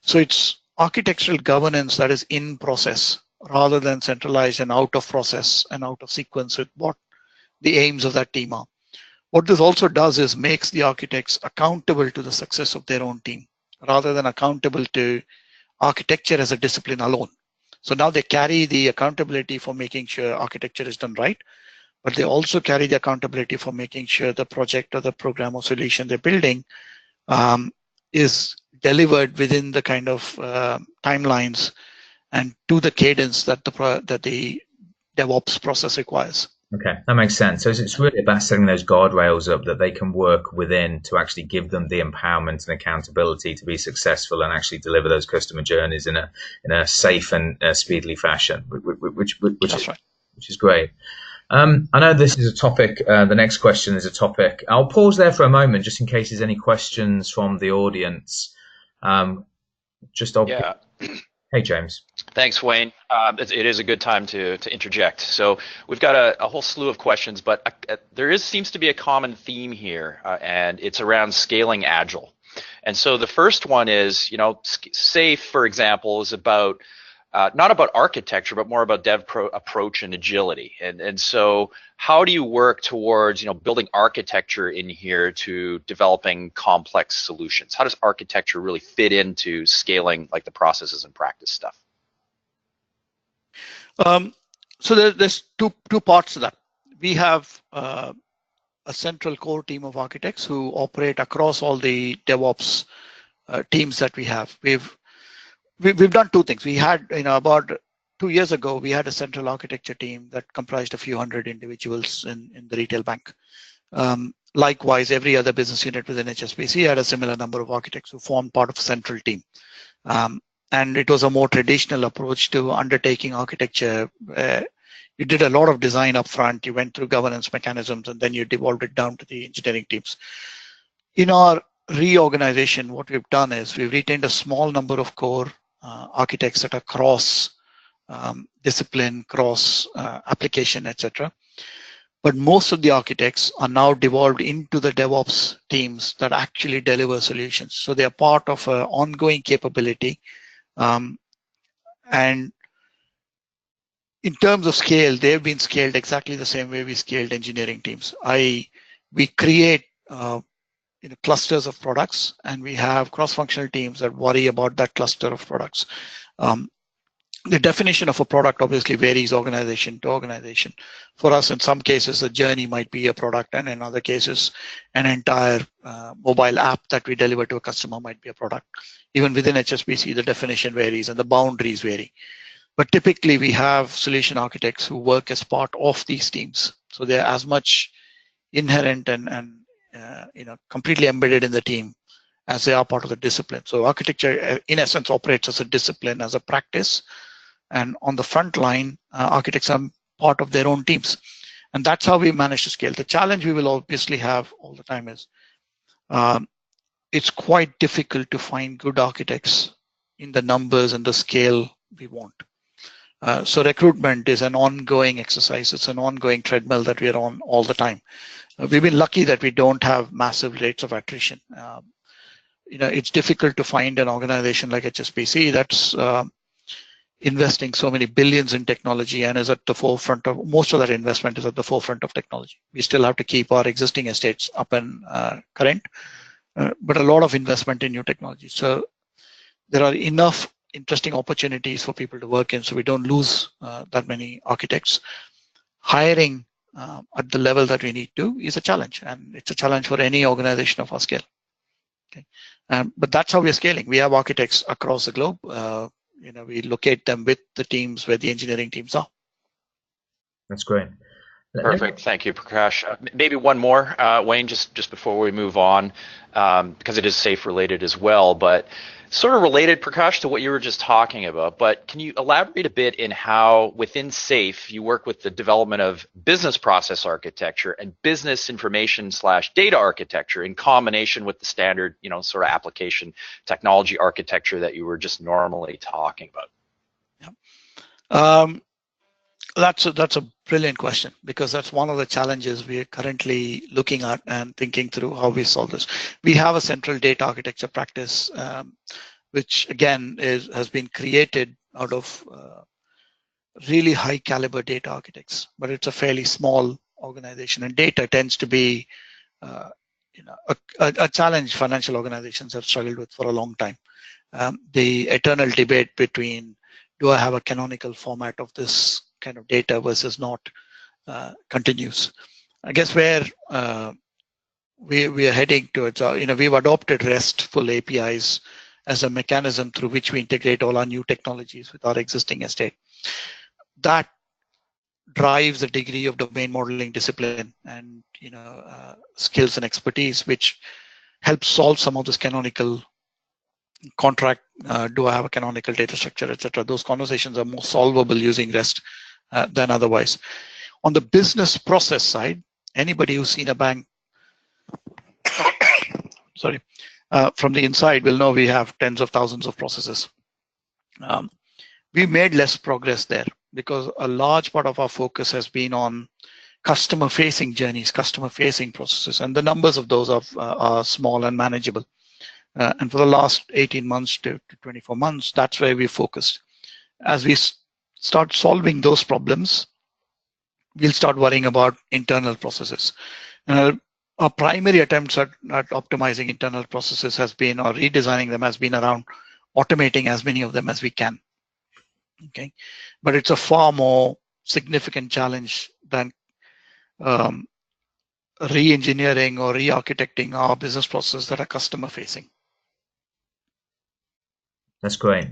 So it's architectural governance that is in process rather than centralized and out of process and out of sequence with what the aims of that team are. What this also does is makes the architects accountable to the success of their own team rather than accountable to architecture as a discipline alone. So now they carry the accountability for making sure architecture is done right, but they also carry the accountability for making sure the project or the program or solution they're building is delivered within the kind of timelines and to the cadence that the DevOps process requires. Okay, that makes sense. So it's really about setting those guardrails up that they can work within to actually give them the empowerment and accountability to be successful and actually deliver those customer journeys in a safe and speedily fashion, which is great. I know this is a topic. The next question is a topic. I'll pause there for a moment just in case there's any questions from the audience. just Yeah. Hey, James. Thanks, Wayne. It is a good time to interject. So we've got a whole slew of questions, but seems to be a common theme here, and it's around scaling agile. And so the first one is, SAFe, for example, is about not about architecture, but more about approach and agility. And so how do you work towards, building architecture in here to developing complex solutions? How does architecture really fit into scaling like the processes and practice stuff? So there's two parts to that. We have a central core team of architects who operate across all the DevOps teams that we have. We've done two things. We had, about 2 years ago, we had a central architecture team that comprised a few hundred individuals in the retail bank. Likewise, every other business unit within HSBC had a similar number of architects who formed part of a central team. And it was a more traditional approach to undertaking architecture. You did a lot of design up front, you went through governance mechanisms, and then you devolved it down to the engineering teams. In our reorganization, what we've done is we've retained a small number of core architects that are cross discipline, cross application, etc. But most of the architects are now devolved into the DevOps teams that actually deliver solutions. So they are part of an ongoing capability. And in terms of scale, they've been scaled exactly the same way we scaled engineering teams. We create clusters of products, and we have cross-functional teams that worry about that cluster of products. The definition of a product obviously varies organization to organization. For us, in some cases, a journey might be a product, and in other cases, an entire mobile app that we deliver to a customer might be a product. Even within HSBC, the definition varies and the boundaries vary. But typically, we have solution architects who work as part of these teams. So they're as much inherent and completely embedded in the team as they are part of the discipline. So architecture, in essence, operates as a discipline, as a practice. And on the front line, architects are part of their own teams. And that's how we manage to scale. The challenge we will obviously have all the time is it's quite difficult to find good architects in the numbers and the scale we want. So recruitment is an ongoing exercise. It's an ongoing treadmill that we are on all the time. We've been lucky that we don't have massive rates of attrition. It's difficult to find an organization like HSBC that's investing so many billions in technology and is at the forefront of, most of that investment is at the forefront of technology. We still have to keep our existing estates up and current, but a lot of investment in new technology. So there are enough interesting opportunities for people to work in, so we don't lose that many architects. Hiring at the level that we need to is a challenge, and it's a challenge for any organization of our scale. Okay, but that's how we're scaling. We have architects across the globe. We locate them with the teams where the engineering teams are. That's great. Perfect. Thank you, Prakash. Maybe one more, Wayne, just before we move on, because it is SAFe related as well, but sort of related, Prakash, to what you were just talking about. But can you elaborate a bit in how within SAFe you work with the development of business process architecture and business information / data architecture in combination with the standard, sort of application technology architecture that you were just normally talking about? Yeah. That's a brilliant question, because that's one of the challenges we are currently looking at and thinking through how we solve this. We have a central data architecture practice, which again has been created out of really high caliber data architects, but it's a fairly small organization, and data tends to be a challenge financial organizations have struggled with for a long time. The eternal debate between, do I have a canonical format of this kind of data versus not, continues. I guess where we are heading towards, we've adopted RESTful APIs as a mechanism through which we integrate all our new technologies with our existing estate. That drives a degree of domain modeling discipline and skills and expertise, which helps solve some of this canonical contract. Do I have a canonical data structure, etc. Those conversations are more solvable using REST than otherwise. On the business process side, anybody who's seen a bank, from the inside, we'll know we have tens of thousands of processes. We made less progress there because a large part of our focus has been on customer-facing journeys, customer-facing processes, and the numbers of those are small and manageable. And for the last 18 months to 24 months, that's where we focused. As we start solving those problems, we'll start worrying about internal processes. Our primary attempts at optimizing internal processes has been, or redesigning them has been around automating as many of them as we can. Okay, but it's a far more significant challenge than re-engineering or re-architecting our business processes that are customer facing. That's great.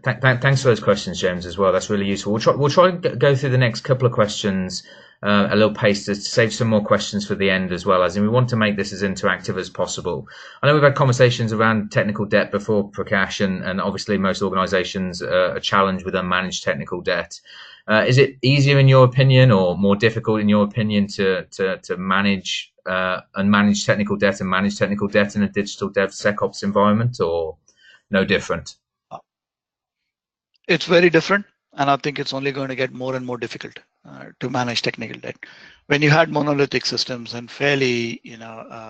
Thanks for those questions, James, as well. That's really useful. We'll try and go through the next couple of questions a little pace to save some more questions for the end as well, as in we want to make this as interactive as possible. I know we've had conversations around technical debt before, Prakash, and obviously most organizations are challenged with unmanaged technical debt. Is it easier in your opinion or more difficult in your opinion to manage unmanaged technical debt and manage technical debt in a digital DevSecOps environment, or no different? It's very different, and I think it's only going to get more and more difficult to manage technical debt. When you had monolithic systems and fairly,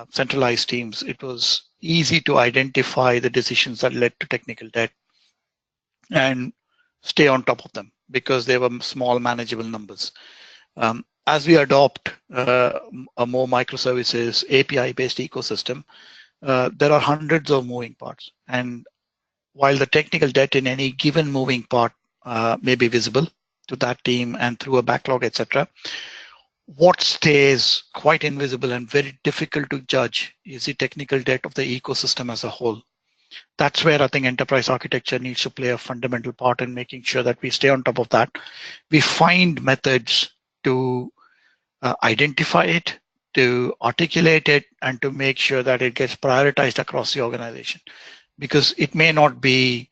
centralized teams, it was easy to identify the decisions that led to technical debt and stay on top of them because they were small, manageable numbers. As we adopt a more microservices, API-based ecosystem, there are hundreds of moving parts, and while the technical debt in any given moving part may be visible to that team and through a backlog, etc., what stays quite invisible and very difficult to judge is the technical debt of the ecosystem as a whole. That's where I think enterprise architecture needs to play a fundamental part in making sure that we stay on top of that. We find methods to identify it, to articulate it, and to make sure that it gets prioritized across the organization. Because it may not be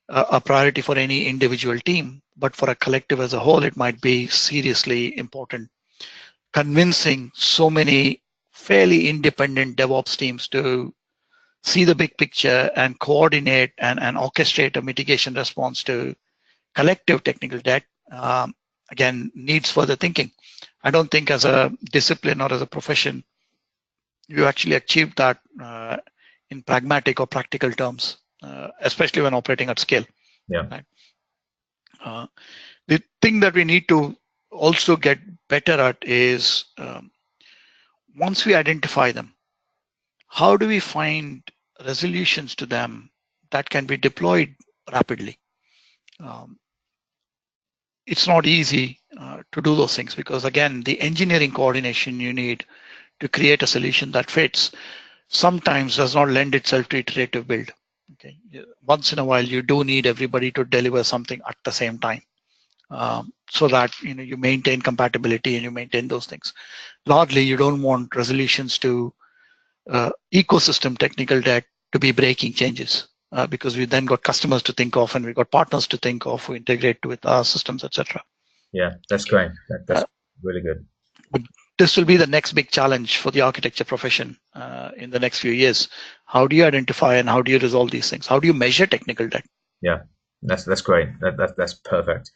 a priority for any individual team, but for a collective as a whole, it might be seriously important. Convincing so many fairly independent DevOps teams to see the big picture and coordinate and orchestrate a mitigation response to collective technical debt, again, needs further thinking. I don't think as a discipline or as a profession, you actually achieve that in pragmatic or practical terms, especially when operating at scale. Yeah. Right? The thing that we need to also get better at is once we identify them, how do we find resolutions to them that can be deployed rapidly? It's not easy to do those things because, again, the engineering coordination you need to create a solution that fits sometimes does not lend itself to iterative build. Okay, once in a while you do need everybody to deliver something at the same time, so that you maintain compatibility and you maintain those things. Largely, you don't want resolutions to ecosystem technical debt to be breaking changes because we then got customers to think of and we got partners to think of who integrate with our systems, etc. Yeah, that's great. That's really good. This will be the next big challenge for the architecture profession in the next few years. How do you identify and how do you resolve these things? How do you measure technical debt? Yeah, that's great. That's perfect.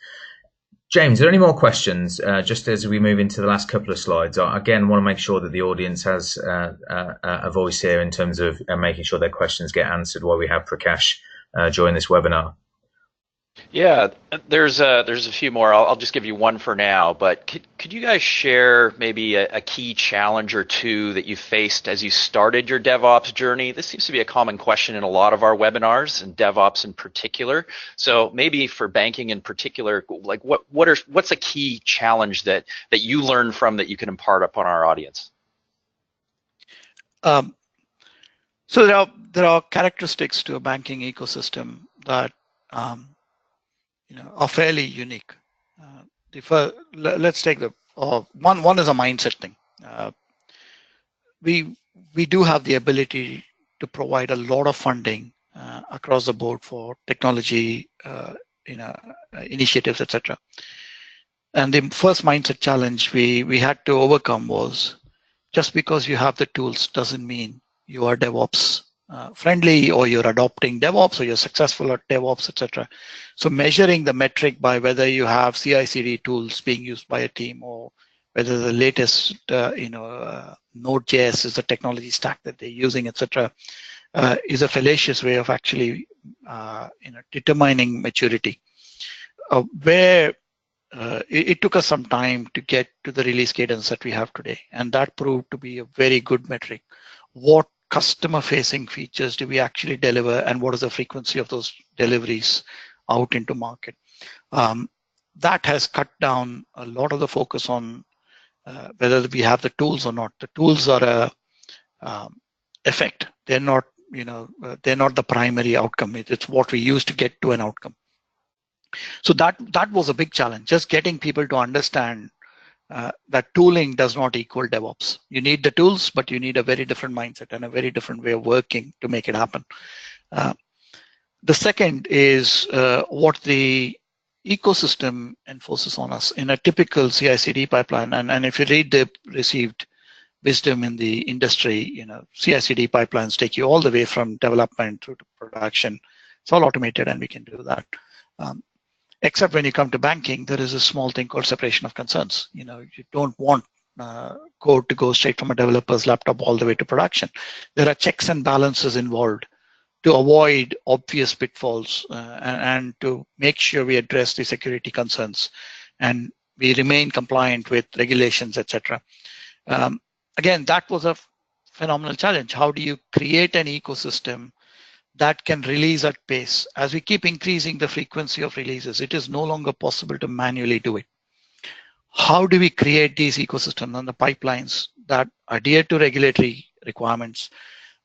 James, are there any more questions? Just as we move into the last couple of slides, I again want to make sure that the audience has a voice here in terms of making sure their questions get answered while we have Prakash join this webinar. Yeah, there's a few more. I'll just give you one for now, but could you guys share maybe a key challenge or two that you faced as you started your DevOps journey? This seems to be a common question in a lot of our webinars, and DevOps in particular. So maybe for banking in particular, like what's a key challenge that you learned from that you can impart upon our audience? So there are characteristics to a banking ecosystem that are fairly unique. Let's take the one is a mindset thing. We do have the ability to provide a lot of funding across the board for technology, initiatives, etc. And the first mindset challenge we had to overcome was just because you have the tools doesn't mean you are DevOps friendly, or you're adopting DevOps, or you're successful at DevOps, etc. So measuring the metric by whether you have CI/CD tools being used by a team, or whether the latest Node.js is the technology stack that they're using, etc., is a fallacious way of actually determining maturity. Where it took us some time to get to the release cadence that we have today, and that proved to be a very good metric. What customer-facing features do we actually deliver, and what is the frequency of those deliveries out into market? That has cut down a lot of the focus on whether we have the tools or not. The tools are a effect. They're not, they're not the primary outcome. It's what we use to get to an outcome. So that was a big challenge, just getting people to understand that tooling does not equal DevOps. You need the tools, but you need a very different mindset and a very different way of working to make it happen. The second is what the ecosystem enforces on us in a typical CI/CD pipeline. And if you read the received wisdom in the industry, CI/CD pipelines take you all the way from development through to production. It's all automated, and we can do that. Except when you come to banking, there is a small thing called separation of concerns. You don't want code to go straight from a developer's laptop all the way to production. There are checks and balances involved to avoid obvious pitfalls and to make sure we address the security concerns and we remain compliant with regulations, etc. Again, that was a phenomenal challenge. How do you create an ecosystem that can release at pace? As we keep increasing the frequency of releases, it is no longer possible to manually do it. How do we create these ecosystems and the pipelines that adhere to regulatory requirements,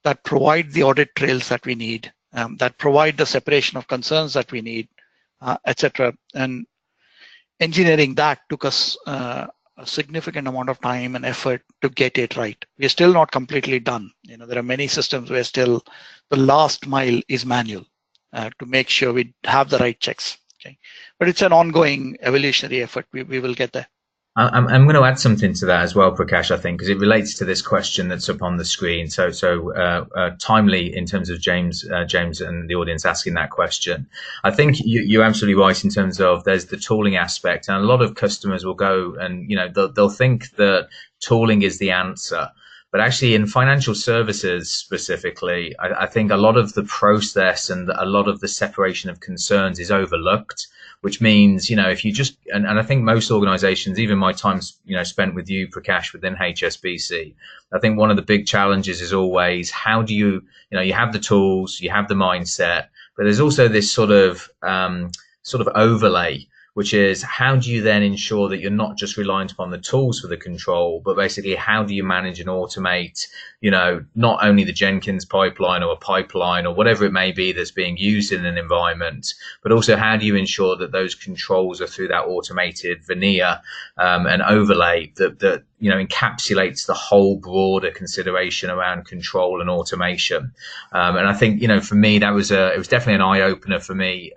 that provide the audit trails that we need, that provide the separation of concerns that we need, etc. And engineering that took us a significant amount of time and effort to get it right. We're still not completely done. There are many systems where still the last mile is manual to make sure we have the right checks. Okay, but it's an ongoing evolutionary effort. We will get there. I'm going to add something to that as well, Prakash, I think, because it relates to this question that's up on the screen. So timely in terms of James and the audience asking that question. I think you're absolutely right in terms of there's the tooling aspect, and a lot of customers will go and they'll think that tooling is the answer. But actually, in financial services specifically, I think a lot of the process and a lot of the separation of concerns is overlooked, which means, if you just, and I think most organizations, even my time, spent with you, Prakash, within HSBC, I think one of the big challenges is always how do you have the tools, you have the mindset, but there's also this sort of overlay, which is how do you then ensure that you're not just reliant upon the tools for the control, but basically how do you manage and automate, not only the Jenkins pipeline or a pipeline or whatever it may be that's being used in an environment, but also how do you ensure that those controls are through that automated veneer and overlay that encapsulates the whole broader consideration around control and automation. And I think, for me, it was definitely an eye opener for me,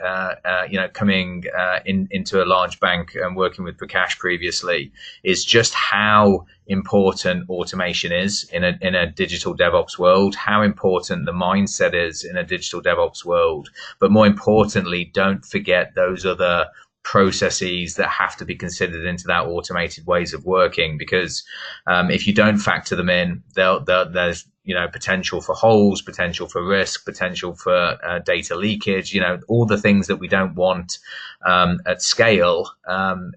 coming into a large bank and working with Prakash previously, is just how important automation is in a digital DevOps world, how important the mindset is in a digital DevOps world. But more importantly, don't forget those other processes that have to be considered into that automated ways of working, because if you don't factor them in, there's potential for holes, potential for risk, potential for data leakage, all the things that we don't want at scale,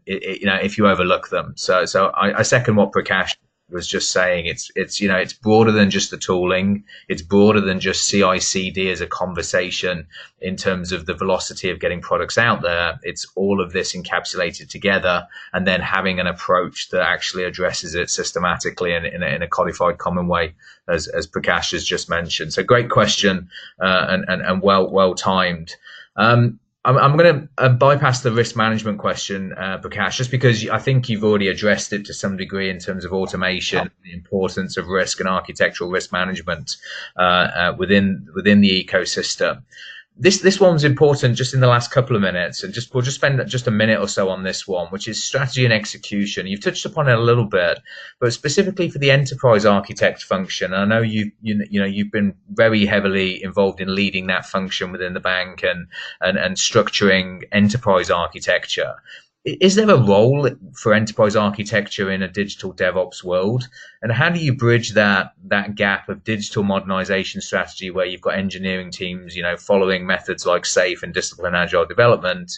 if you overlook them. So I second what Prakash was just saying. It's broader than just the tooling. It's broader than just CI/CD as a conversation in terms of the velocity of getting products out there. It's all of this encapsulated together, and then having an approach that actually addresses it systematically and in a codified common way, as Prakash has just mentioned. So great question, and well timed. I'm going to bypass the risk management question, Prakash, just because I think you've already addressed it to some degree in terms of automation, the importance of risk and architectural risk management within the ecosystem. This one's important just in the last couple of minutes, and we'll just spend just a minute or so on this one, which is strategy and execution. You've touched upon it a little bit, but specifically for the enterprise architect function, I know you've been very heavily involved in leading that function within the bank and structuring enterprise architecture. Is there a role for enterprise architecture in a digital DevOps world? And how do you bridge that gap of digital modernization strategy where you've got engineering teams, following methods like safe and disciplined agile development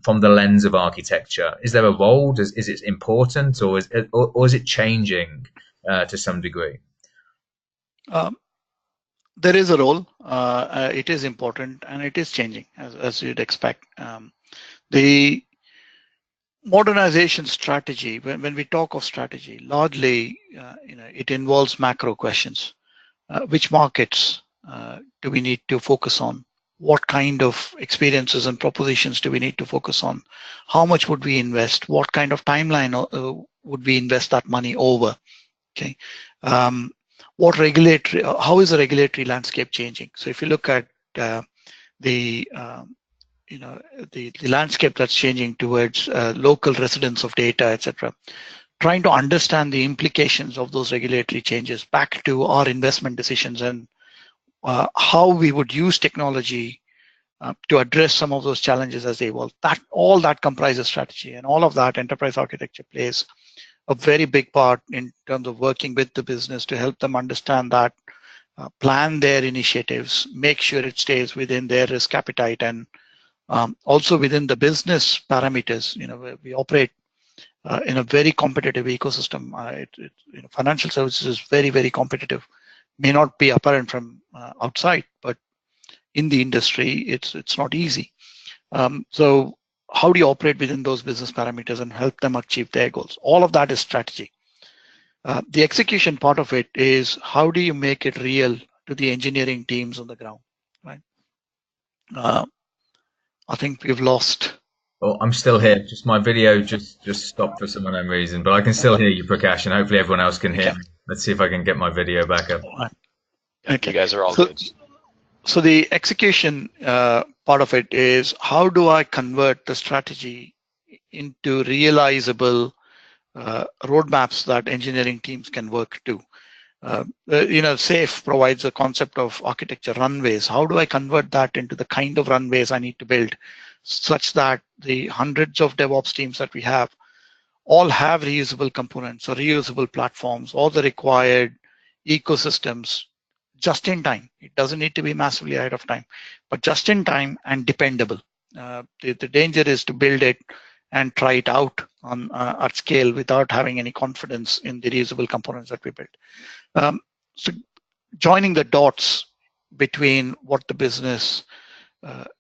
from the lens of architecture? Is there a role? Is it important, or is it changing to some degree? There is a role. It is important, and it is changing as you'd expect. The modernization strategy, when we talk of strategy, largely it involves macro questions. Which markets do we need to focus on? What kind of experiences and propositions do we need to focus on? How much would we invest? What kind of timeline would we invest that money over? Okay. How is the regulatory landscape changing? So if you look at the landscape that's changing towards local residence of data, etc., trying to understand the implications of those regulatory changes back to our investment decisions and how we would use technology to address some of those challenges as they evolve. All that comprises strategy, and all of that enterprise architecture plays a very big part in terms of working with the business to help them understand that, plan their initiatives, make sure it stays within their risk appetite, and also within the business parameters. We operate in a very competitive ecosystem. Financial services is very, very competitive. May not be apparent from outside, but in the industry, it's not easy. So how do you operate within those business parameters and help them achieve their goals? All of that is strategy. The execution part of it is how do you make it real to the engineering teams on the ground, right? I think we've lost. Oh, I'm still here. Just my video just stopped for some unknown reason, but I can still hear you, Prakash, and hopefully everyone else can hear me. Let's see if I can get my video back up. Okay. You guys are all good. So the execution part of it is how do I convert the strategy into realizable roadmaps that engineering teams can work to? SAFE provides a concept of architecture runways. How do I convert that into the kind of runways I need to build such that the hundreds of DevOps teams that we have all have reusable components or reusable platforms, all the required ecosystems just in time? It doesn't need to be massively ahead of time, but just in time and dependable. The danger is to build it and try it out on at scale without having any confidence in the reusable components that we build. So joining the dots between what the business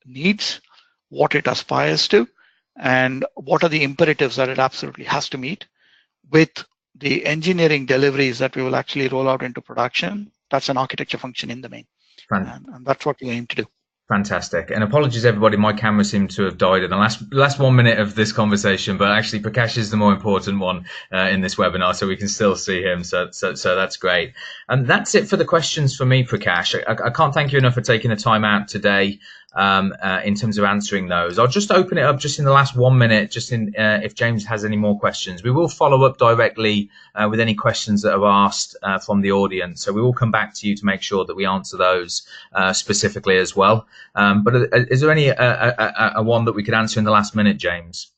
needs, what it aspires to, and what are the imperatives that it absolutely has to meet with the engineering deliveries that we will actually roll out into production. That's an architecture function in the main, and that's what we aim to do. Fantastic. And apologies, everybody, my camera seemed to have died in the last 1 minute of this conversation, but actually Prakash is the more important one in this webinar, so we can still see him. So that's great. And that's it for the questions for me, Prakash. I can't thank you enough for taking the time out today in terms of answering those. I'll just open it up just in the last 1 minute, just in if James has any more questions. We will follow up directly with any questions that are asked from the audience. So we will come back to you to make sure that we answer those specifically as well. But is there any a one that we could answer in the last minute, James?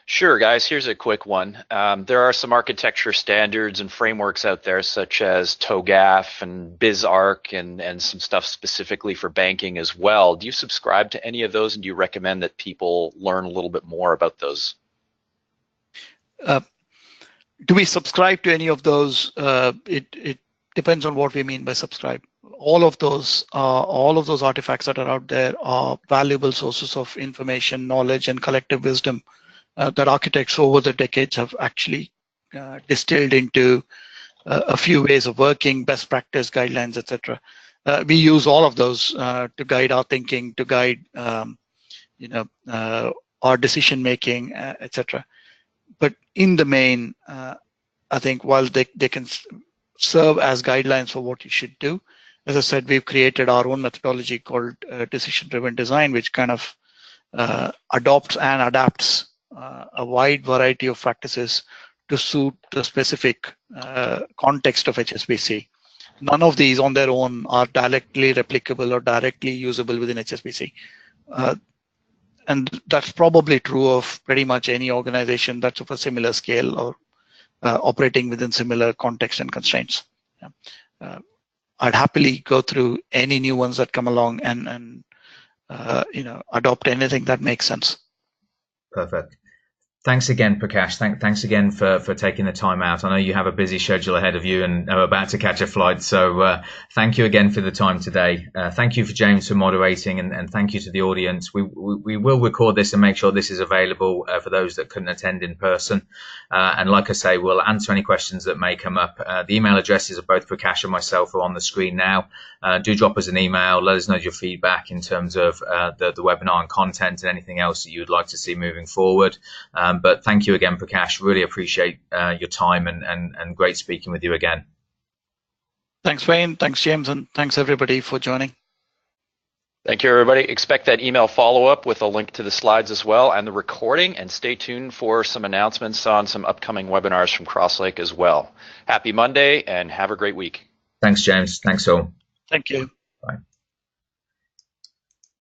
Sure, guys. Here's a quick one. There are some architecture standards and frameworks out there, such as TOGAF and BizArc and some stuff specifically for banking as well. Do you subscribe to any of those, and do you recommend that people learn a little bit more about those? Do we subscribe to any of those? It depends on what we mean by subscribe. All of those artifacts that are out there are valuable sources of information, knowledge, and collective wisdom that architects over the decades have actually distilled into a few ways of working, best practice, guidelines, etc. We use all of those to guide our thinking, to guide our decision making, etc. But in the main, I think while they can serve as guidelines for what you should do, as I said, we've created our own methodology called decision-driven design, which kind of adopts and adapts a wide variety of practices to suit the specific context of HSBC. None of these on their own are directly replicable or directly usable within HSBC. And that's probably true of pretty much any organization that's of a similar scale or operating within similar context and constraints. I'd happily go through any new ones that come along and adopt anything that makes sense. Perfect. Thanks again, Prakash. Thanks again for taking the time out. I know you have a busy schedule ahead of you and are about to catch a flight. So thank you again for the time today. Thank you for James for moderating, and thank you to the audience. We will record this and make sure this is available for those that couldn't attend in person. And like I say, we'll answer any questions that may come up. The email addresses of both Prakash and myself are on the screen now. Do drop us an email. Let us know your feedback in terms of the webinar and content and anything else that you would like to see moving forward. But thank you again, Prakash. Really appreciate your time and great speaking with you again. Thanks, Wayne. Thanks, James. And thanks, everybody, for joining. Thank you, everybody. Expect that email follow-up with a link to the slides as well and the recording, and stay tuned for some announcements on some upcoming webinars from Crosslake as well. Happy Monday and have a great week. Thanks, James. Thanks all. Thank you. Bye.